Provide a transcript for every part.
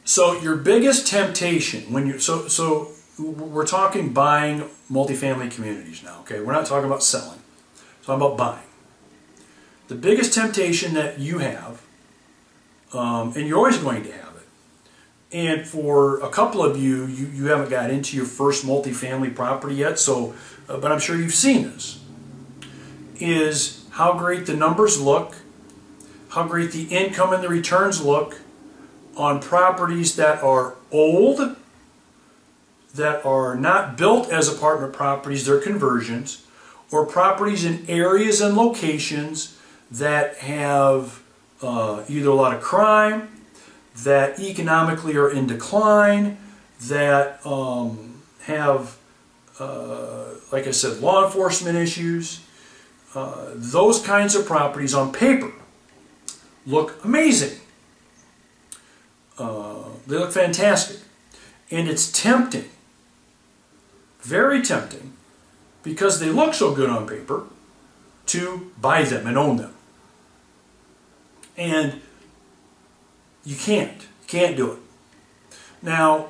So your biggest temptation when you so we're talking buying multifamily communities now, okay? We're not talking about selling. We're talking about buying. The biggest temptation that you have, and you're always going to have it, and for a couple of you, you haven't got into your first multifamily property yet, so but I'm sure you've seen this, is how great the numbers look, how great the income and the returns look on properties that are old, that are not built as apartment properties, they're conversions, or properties in areas and locations that have either a lot of crime, that economically are in decline, that have, like I said, law enforcement issues. Those kinds of properties on paper look amazing. They look fantastic. And it's tempting, very tempting, because they look so good on paper, to buy them and own them. And you can't do it. Now,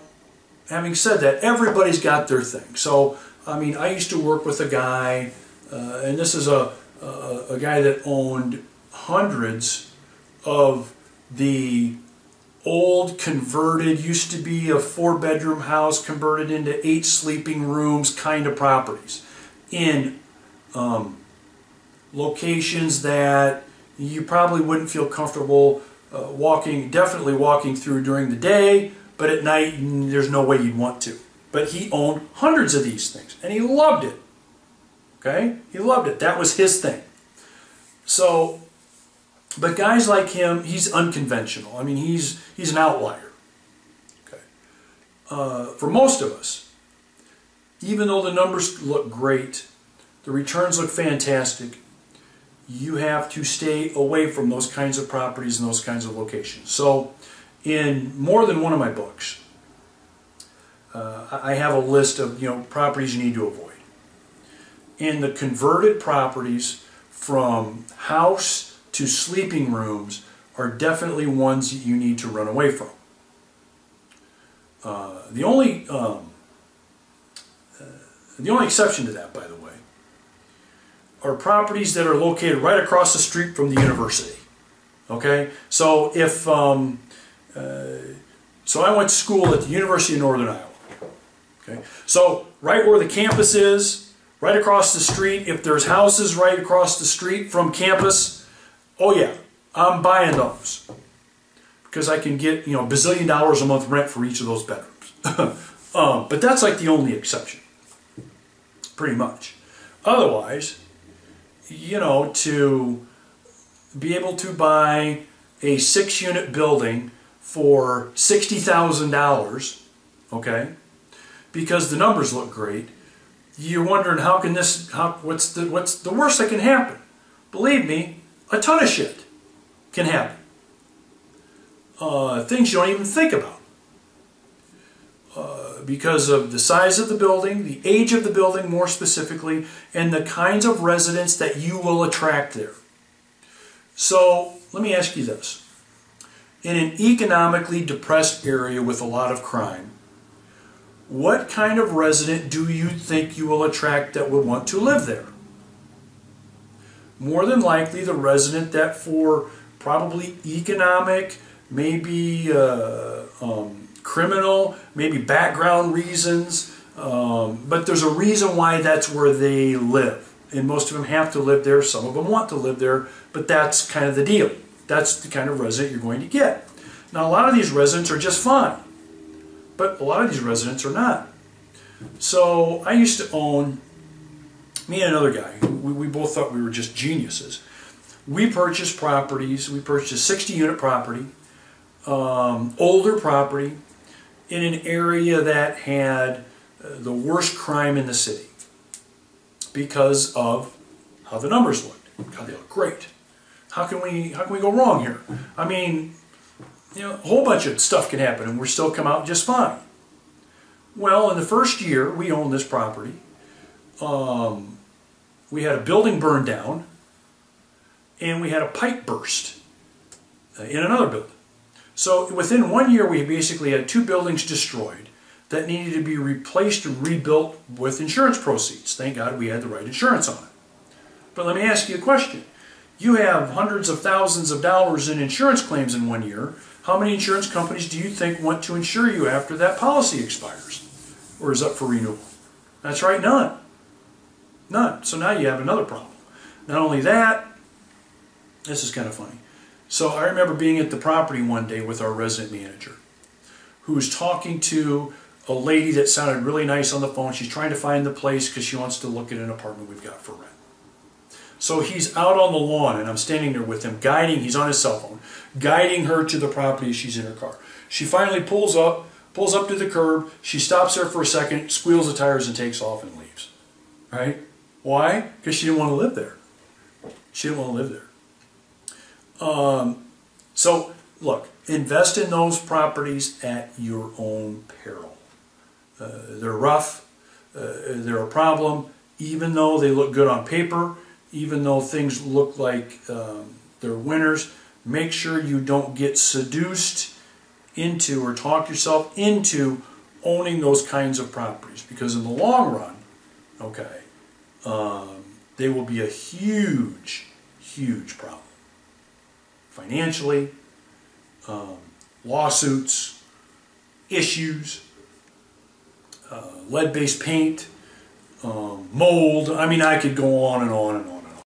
having said that, everybody's got their thing. So, I mean, I used to work with a guy, and this is a guy that owned hundreds of the old converted, used to be a 4-bedroom house converted into 8 sleeping rooms kind of properties in locations that you probably wouldn't feel comfortable definitely walking through during the day, but at night there's no way you'd want to. But he owned hundreds of these things and he loved it. Okay? He loved it. That was his thing. So, but guys like him, he's unconventional. I mean, he's an outlier. Okay. For most of us, even though the numbers look great, the returns look fantastic, you have to stay away from those kinds of properties and those kinds of locations. So, in more than one of my books, I have a list of properties you need to avoid. And the converted properties from house to sleeping rooms are definitely ones that you need to run away from. The only exception to that, by the way, are properties that are located right across the street from the university. Okay, so if so I went to school at the University of Northern Iowa. Okay, so right where the campus is, right across the street, if there's houses right across the street from campus, oh yeah, I'm buying those because I can get $1 bazillion a month rent for each of those bedrooms. But that's like the only exception, pretty much. Otherwise, to be able to buy a 6-unit building for $60,000, okay, because the numbers look great, you're wondering what's the worst that can happen? Believe me, a ton of shit can happen. Things you don't even think about. Because of the size of the building, the age of the building more specifically, and the kinds of residents that you will attract there. So, let me ask you this. In an economically depressed area with a lot of crime, what kind of resident do you think you will attract that would want to live there? More than likely the resident that for probably economic, maybe criminal, maybe background reasons, but there's a reason why that's where they live. And most of them have to live there, some of them want to live there, but that's kind of the deal. That's the kind of resident you're going to get. Now a lot of these residents are just fine, but a lot of these residents are not. So I used to own, me and another guy, we both thought we were just geniuses. We purchased properties, we purchased a 60-unit property, older property, in an area that had the worst crime in the city because of how the numbers looked. God, they look great. How can we go wrong here? I mean, a whole bunch of stuff can happen and we're still come out just fine. Well, in the first year we owned this property, we had a building burn down and we had a pipe burst in another building. So within 1 year, we basically had 2 buildings destroyed that needed to be replaced and rebuilt with insurance proceeds. Thank God we had the right insurance on it. But let me ask you a question. You have hundreds of thousands of dollars in insurance claims in 1 year. How many insurance companies do you think want to insure you after that policy expires or is up for renewal? That's right, none. None. So now you have another problem. Not only that, this is kind of funny. So I remember being at the property one day with our resident manager who was talking to a lady that sounded really nice on the phone. She's trying to find the place because she wants to look at an apartment we've got for rent. So he's out on the lawn and I'm standing there with him, guiding, he's on his cell phone, guiding her to the property as she's in her car. She finally pulls up to the curb, she stops there for a second, squeals the tires and takes off and leaves. Right? Why? Because she didn't want to live there. She didn't want to live there. So, look, invest in those properties at your own peril. They're rough, they're a problem, even though they look good on paper, even though things look like they're winners. Make sure you don't get seduced into or talk yourself into owning those kinds of properties, because in the long run, okay, they will be a huge, huge problem. Financially, lawsuits, issues, lead-based paint, mold. I mean, I could go on and on and on.